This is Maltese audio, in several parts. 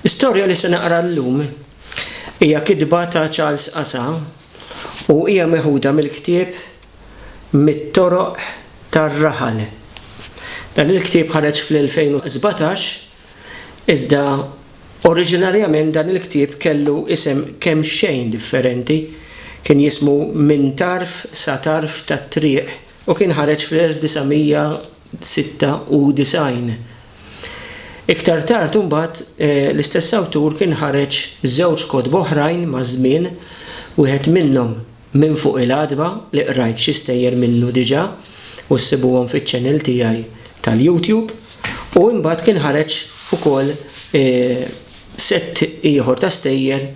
Istorja li se naqra llum hija kitba ta' Charles Asa u hija meħuda mill-ktieb Mit-toroq tar-raħal. Dan il-ktieb ħareġ fl-2017 iżda oriġinarjament dan il-ktieb kellu isem kemm xejn differenti, kien jismu Minn tarf sa tarf tat-triq u kien ħareġ fl-1996. Iktar tard imbagħad l-istess awtur kien ħareġ żewġ kotba oħrajn ma' żmien, wieħed minnhom Minn fuq il-għadba li qrajt xi stejjer minnu diġà u ssibuhom fiċ-channel tiegħi tal-YouTube u imbagħad kien ħareġ ukoll sett ieħor ta' stejjer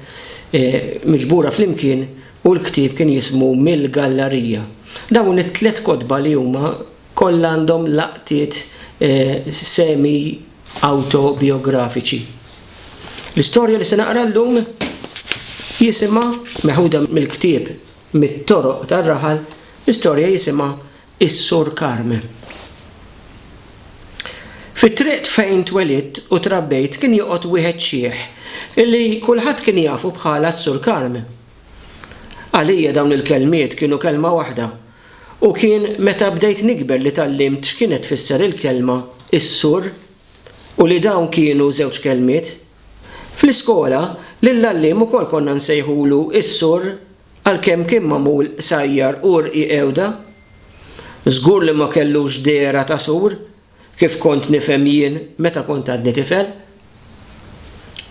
miġbura flimkien u l-ktieb kien jismu Mill-Gallerija. Dawn it-tliet kotba li huma kollha għandhom laqtiet semi autobiografiċi. L-istorja li se naqra llum jisimha meħuda mill-ktieb Mit-toroq tar-raħal, l-istorja jisimha Is-Sur Karme. Fit-triq fejn twelidt u trabbejt kien joqgħod wieħed xieħ illi kulħadd kien jafu bħala s-Sur Karme. Għalija dawn il-kelmiet kienu kelma waħda u kien meta bdejt nikber li tallimt x'kienet tfisser il-kelma is-sur u li dawn kienu żewġ kelmiet. Fl-iskola lill-għalliem ukoll konna nsejħulu is-sur għalkemm kien magħmul sajjar u rqi ewda. Żgur li ma kellux dera ta' sur kif kont nifhem jien meta kont għadni tifel.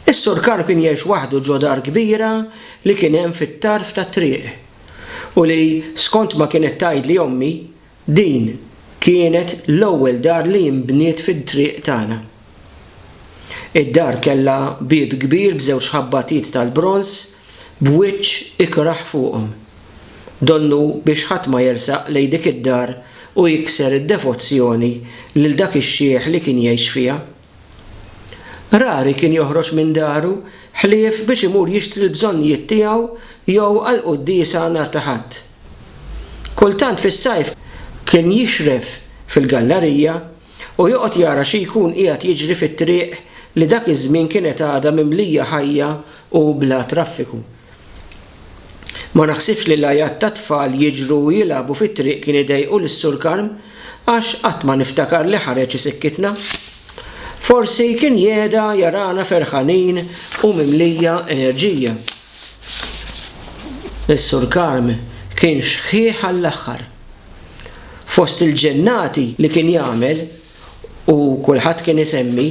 Is-Sur Karme kien jgħix waħdu ġo dar kbira li kien hemm fit-tarf tat-triq u li skont ma kienet tgħidli ommi din kienet l-ewwel dar li nbniet fit-triq tagħna. Id-dar kellha bieb kbir b'żewġ ħabbatit tal-bronż b'wiċċ ikraħ fuqhom. Donnu biex ħadd ma jersaq lejn dik id-dar u jikser id-devozzjoni lil dak ix-xieħ li kien jgħix fiha. Rari kien joħroġ minn daru ħlief biex imur jixtri l-bżonnijiet tiegħu jew għal qudiesa nhar ta' ħadd. Kultant fis-sajf kien jixref fil-gallerija u joqgħod jara xi jkun qiegħed jiġri fit-triq li dak iż-żmien kienet għadha mimlija ħajja u bla traffiku. Ma naħsibx li l-għajat ta' tfal jiġru u jilagħbu fit-triq kien idejqu lis-Sur Karme għax qatt ma niftakar li ħareġ isikkitna. Forsi kien jeda jarana ferħanin u mimlija enerġija. Is-Sur Karme kien xħieħ għall-aħħar. Fost il-ġennati li kien jagħmel u kulħadd kien isemmi,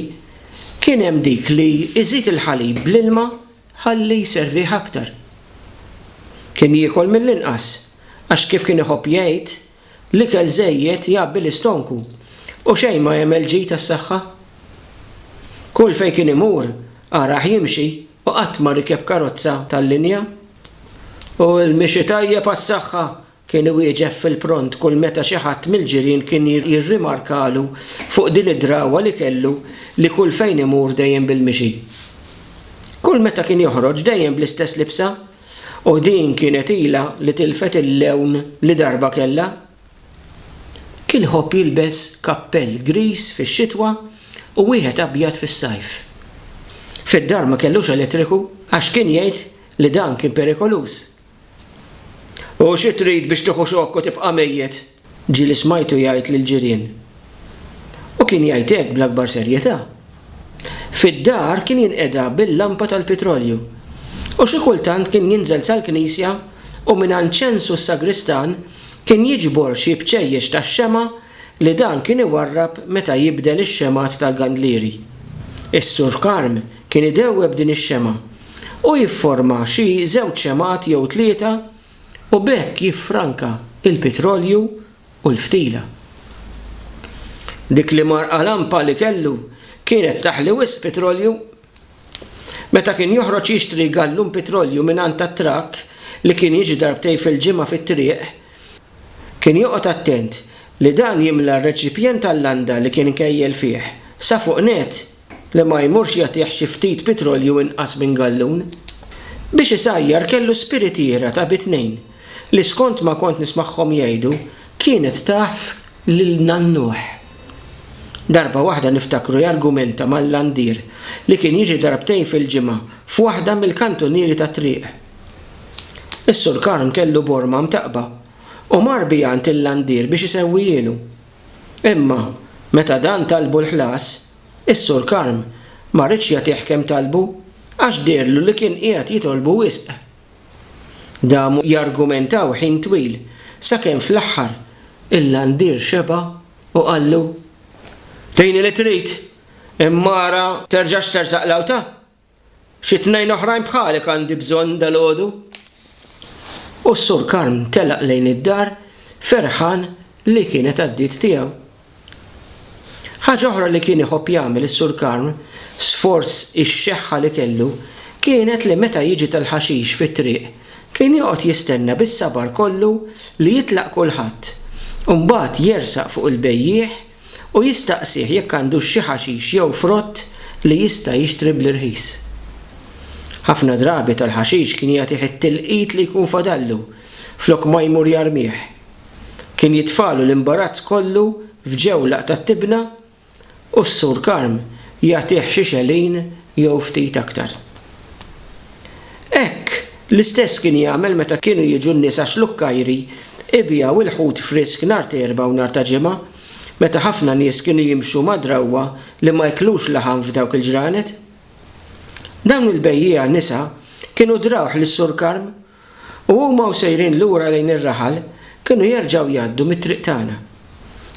kien hemm dik li iżid il-ħalib bl-ilma ħalli jservih aktar. Kien jiekol mill-inqas għax kif kien iħobb jgħid l-ikel żejjed jgħabbi l-istonku u xejn ma jagħmel ġid tas-saħħa. Kull fejn kien imur araħ jimxi u qatt ma rikeb karozza tal-linja u l-mixi tajjeb għas-saħħa kien iwieġeb fil-pront kull meta xi ħadd mill-ġirien kien jirrimarkalu fuq din id-drawwa li kellu li kull fejn imur dejjem bil-mixi. Kull meta kien joħroġ dejjem bl-istess libsa u din kienet ilha li tilfet il-lewn li darba kellha. Kien ħobb jilbes kappell gris fix-xitwa u wieħed abjad fis-sajf. Fid-dar ma kellux elettriku għax kien jgħid li dan kien perikolus. U xi trid biex tieħu xokk u tibqa' mejjed, ġieli smajtu jgħid lill-ġirien. U kien jgħid hekk bl-akbar serjetà. Fid-dar kien jinqeda bil-lampa tal-petrolju u xi kultant kien jinżel sal-Knisja u mingħand ċensu s-sagristan kien jiġbor xi bċejjex tax-xema li dan kien iwarrab meta jibdel ix-xemat tal-gandlieri. Is-Sur Karme kien idewweb din ix-xema u jifforma xi żewġ xemat jew tlieta u b'hekk jiffranka il-petrolju u l-ftila. Dik li marqa lampa li kellu kienet taħli wisq petrolju. Meta kien joħroġ jixtri gallun petrolju mingħand tat-trakk li kien jiġi darbtejn fil-ġimgħa fit-triq, kien joqgħod attent li dan jimla r-reċipjent tal-landa li kien kejjel fih sa fuq net li ma jmurx jagħtih xi ftit petrolju inqas minn gallun. Biex isajjar kellu spiritiera ta' bitnejn li skont ma kont nismagħhom jgħidu kienet taf lil Nannuh. Darba waħda niftakru jargumenta mal-landier li kien jiġi darbtejn fil-ġimgħa f'waħda mill-kantunieri tat-triq. Is-Sur Karm kellu borma mtaqba u mar bija għand il-landier biex isewwielu. Imma meta dan talbu l-ħlas, is-Sur Karm ma rridx jagħtih kemm talbu għax dirlu li kien qiegħed jitolbu wisq. Damu jargumentaw ħin twil sakemm fl-aħħar il-landier xeba u qallu: "Tejni li trid, immara terġax tersaq l-awta? Xi tnejn oħrajn bħalek għandi bżonn dalgħodu." U s-Sur Karm telaq lejn id-dar ferħan li kienet għaddiet tiegħu. Ħaġa oħra li kien iħobb jagħmel is-Sur Karm, sforz ix-xeħħa li kellu, kienet li meta jiġi tal-ħaxix fit-triq kien joqgħod jistenna bis-sabar kollu li jitlaq kulħadd u mbagħad jersaq fuq il-bejjieħ u jistaqsih jekk għandux xi ħaxix jew frott li jista' jixtri bl-irħis. Ħafna drabi tal-ħaxix kien jagħtih it-tilqit li jkun fadallu flok ma jmur jarmih. Kien jitfalu l-imbarazz kollu f'ġewlaq tat-tibna u s-Sur Karm jagħtih xi xelin jew ftit aktar. Hekk l-istess kien jagħmel meta kienu jiġu n-nisa xlukkajri ibjaw il-ħut frisk nhar Erbgħa u nhar ta' Ġimgħa, meta ħafna nies kienu jimxu madrawwa li ma jklux laħam f'dawk il-ġranet. Dawn il-bejjieqa nisa kienu drawħ lis-Sur Karm u huma sejrin lura lejn ir-raħal kienu jerġgħu jgħaddu mit-triq tagħna.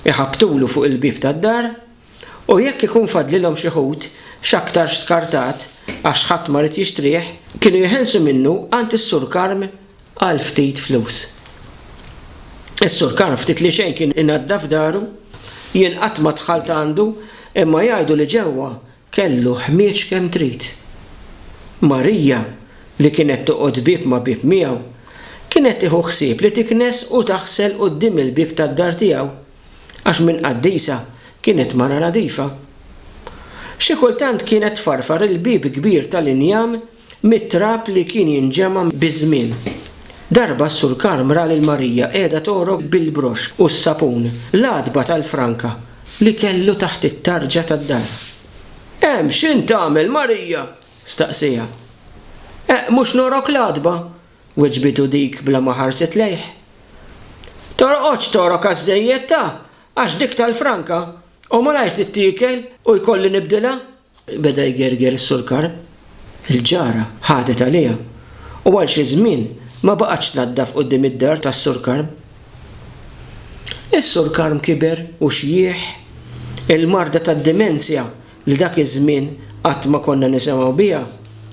Iħabtulu fuq il-bib tad-dar u jekk ikun fadlilhom xi ħut x'aktar skartat għax ħadd ma rid jixtrih, kienu jeħelsu minnu għand is-Sur Karm għal ftit flus. Is-Sur Karm ftit li xejn kien inaddaf daru, jien qatt ma dħalt għandu, imma jgħidu li ġewwa kellu ħmieġ kemm trid. Marija li kienet toqgħod bib ma bib miegħu, kienet tieħu ħsieb li tiknes u taħsel quddiem il-bib tad-dar tiegħu għax minn qaddisa kienet mara nadifa. Xi kultant kienet tfarfar il-bib kbir tal-injam mit-trab li kien jinġema biż-żmien. Darba s-Sur Karm ra lil Marija qiegħda toroq bil-brox u s-sapun l-għadba tal-franka li kellu taħt it-tarġa tad-dar. "Hemm x'in tagħmel Marija?" staqsija. Mhux norok l-għadba, weġbitu dik bla ma ħarset lejh. "Torqodx torok għaż-żejjed għax dik tal-franka u malajr tittikel u jkolli nibdilha?" Beda jgerger is-Sur Karm. Il-ġara ħadet għaliha u għal xi żmien ma baqgħetx tnaddaf quddiem id-dar tas-Sur Karm. Is-Sur Karm kiber u xjieħ, il-marda tad-dimensja li dak iż-żmien qatt ma konna nisimgħu biha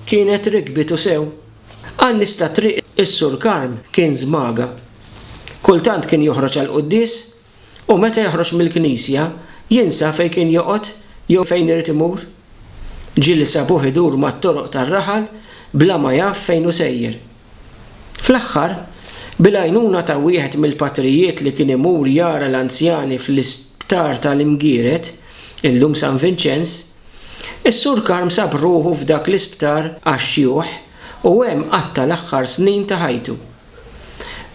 kienet rikbitu sew. Għan-nies ta' triq is-Sur Karm kien żmaga. Kultant kien joħroġ għal qudies u meta joħroġ mill-Knisja jinsa fejn kien joqgħod jew fejn irid imur. Ġieli sabuh idur mat-toroq tar-raħal bla ma jaf fejn hu sejjer. Fl-aħħar, bil-għajnuna ta' wieħed mill-patrijiet li kien imur jara l-anzjani fl-isptar tal-Imgieret, illum San Vinċenz, is-Sur Karm sab ruħu f'dak l-isptar għax-xjuħ u hemm qatta l-aħħar snin ta' ħajtu.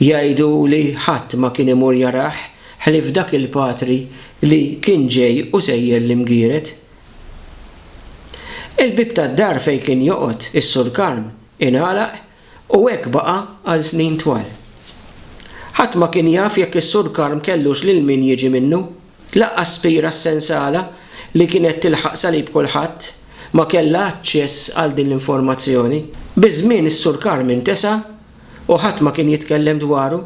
Jgħidu li ħadd ma kien imur jarah ħlief dak il-patri li kien ġej u sejjer l-Imgieret. Il-bib tad-dar fejn kien joqgħod is-Sur Karm ingħalaq u hekk baqa' għal snin twal. Ħadd ma kien jaf jekk is-Sur Karm kellux lil min jiġi minnu, laqqas spira s-sensala li kienet tilħaq salib kulħadd ma kellha aċċess għal din l-informazzjoni. Biż-żmien is-Sur Karm intesa' u ħadd ma kien jitkellem dwaru.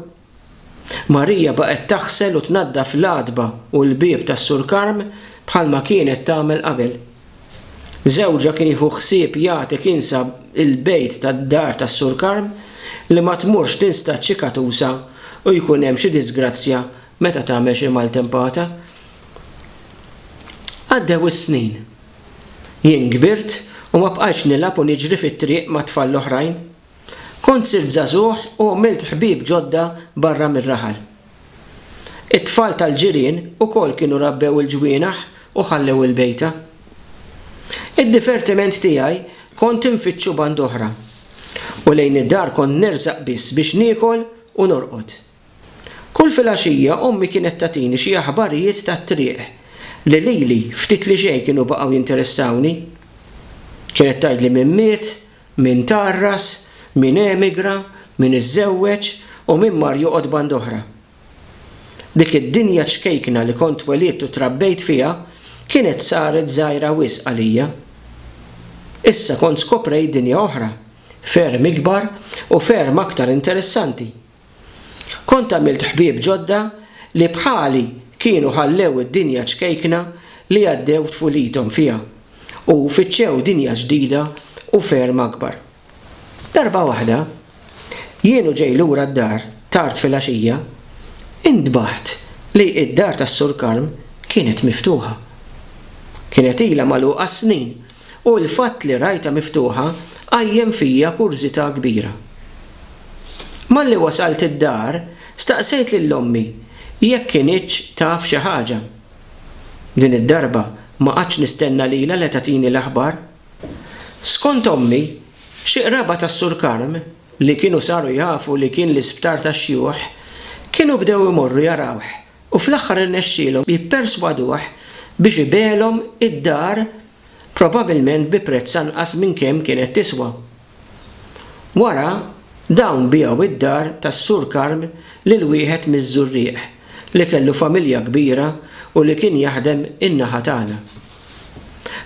Marija baqgħet taħsel u tnaddaf l-għadba u l-bieb tas-Sur Karm bħalma kienet tagħmel qabel. Żewġa kien jieħu ħsieb jagħti kinsab il-bejt tad-dar tas-Sur Karm li ma tmurx tinstaċċi katusa u jkun hemm xi disgrazzja meta tagħmel xi maltempata. Għaddew is-snin. Jien kbirt u ma bqajtx nilgħab u niġri fit-triq ma' tfal oħrajn. Kont sirt żagħżugħ u għamilt ħbieb ġodda barra mir-raħal. It-tfal tal-ġirien ukoll kienu rabbew il-ġwienaħ u ħallew il-bejta. Id-divertiment tiegħi kont infittxu band oħra u lejn id-dar kont nersaq biss biex niekol u norqod. Kull filgħaxija ommi kienet tagħtini xi aħbarijiet tat-triq li lili ftit li xejn kienu baqgħu jinteressawni. Kienet tgħidli min miet, min tarras, min emigra, min iżżewweġ u min mar joqgħod band oħra. Dik id-dinja ċkejkna li kont welidt u trabbejt fiha kienet saret żgħira wisq għalija. Issa kont skoprejt dinja oħra, ferm ikbar u ferm aktar interessanti. Kont għamilt ħbieb ġodda li bħali kienu ħallew id-dinja ċkejkna li għaddew tfulithom fiha u fittxew dinja ġdida u ferm akbar. Darba waħda, jienu ġej lura d-dar tard fil-għaxija, intbaħt li id-dar tas-Sur Karm kienet miftuħa. Kienet ilha magħluqa snin u l-fatt li rajta miftuħa għajjem fija kurżità kbira. Malli wasalt id-dar, staqsejt lill-ommi jekk kienitx taf xi ħaġa. Din id-darba ma qatx nistenna lilha li tagħtini l-aħbar. Skont ommi, xi qraba tas-Sur Karm li kienu saru jafu li kien l-isptar tax-xjuħ kienu bdew imorru jarawh u fl-aħħar irnexxielhom jipperswaduh biex ibelhom id-dar probabbilment bi prezz anqas minn kemm kienet tiswa. Wara dawn biegħu id-dar tas-Sur Karm lil wieħed miż-Żurrieq li kellu familja kbira u li kien jaħdem in-naħa tagħna.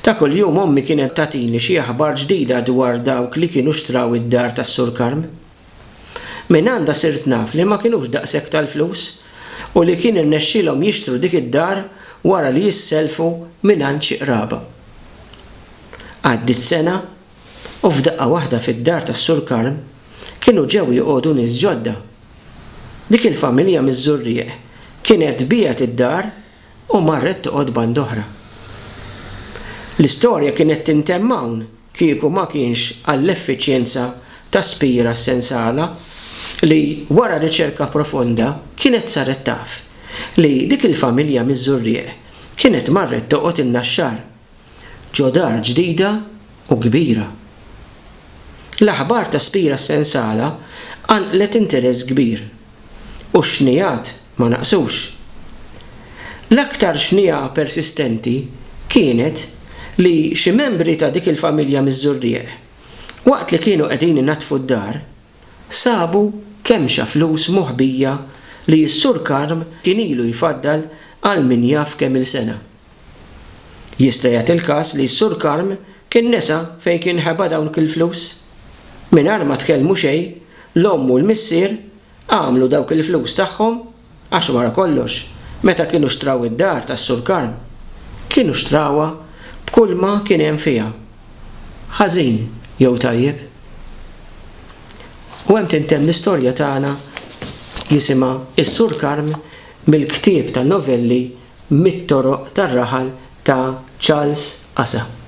Ta' kuljum ommi kienet tagħtini xi aħbar ġdida dwar dawk li kienu xtraw id-dar tas-Sur Karm. Min għandha sirt naf li ma kienux daqshekk tal-flus u li kien irnexxielhom jixtru dik id-dar wara li jisselfu mingħand xi qraba. Għaddit sena u f'daqqa waħda fid-dar tas-Sur Karm kienu ġew joqogħdu nies ġodda. Dik il-familja miż-Żurrieq kienet biegħet id-dar u marret toqgħod band oħra. L-istorja kienet tintemm hawn kieku ma kienx għall-effiċjenza ta' Spira Sensala li wara riċerka profonda kienet saret taf li dik il-familja miż-Żurrieq kienet marret toqgħod in-naxxar ġo dar ġdida u kbira. L-aħbar ta' Spira Sensala għanqlet interess kbir u x-xnijat ma naqsux. L-aktar xnija persistenti kienet li xi membri ta' dik il-familja miż-Żurrieq waqt li kienu qegħdin inatfu d-dar sabu kemmxa flus moħbija li s-Sur Karm kien ilu jfaddal għal min jaf kemm il-sena. Jista' jagħti il-każ li s-Sur Karm kien nesa fejn kien ħeba dawn il-flus. Mingħajr ma tkellmu xejn, l-omm u l-missier għamlu dawk il-flus tagħhom għax wara kollox meta kienu xtraw id-dar tas-Sur Karm kienu xtrawha b'kull ma kien hemm fiha. Ħażin jew tajjeb. U hemm tintemm l-istorja tagħna jisimha is-Sur Karm mill-ktieb tan-novelli Mit-toroq tar-raħal ta' Charles Asa.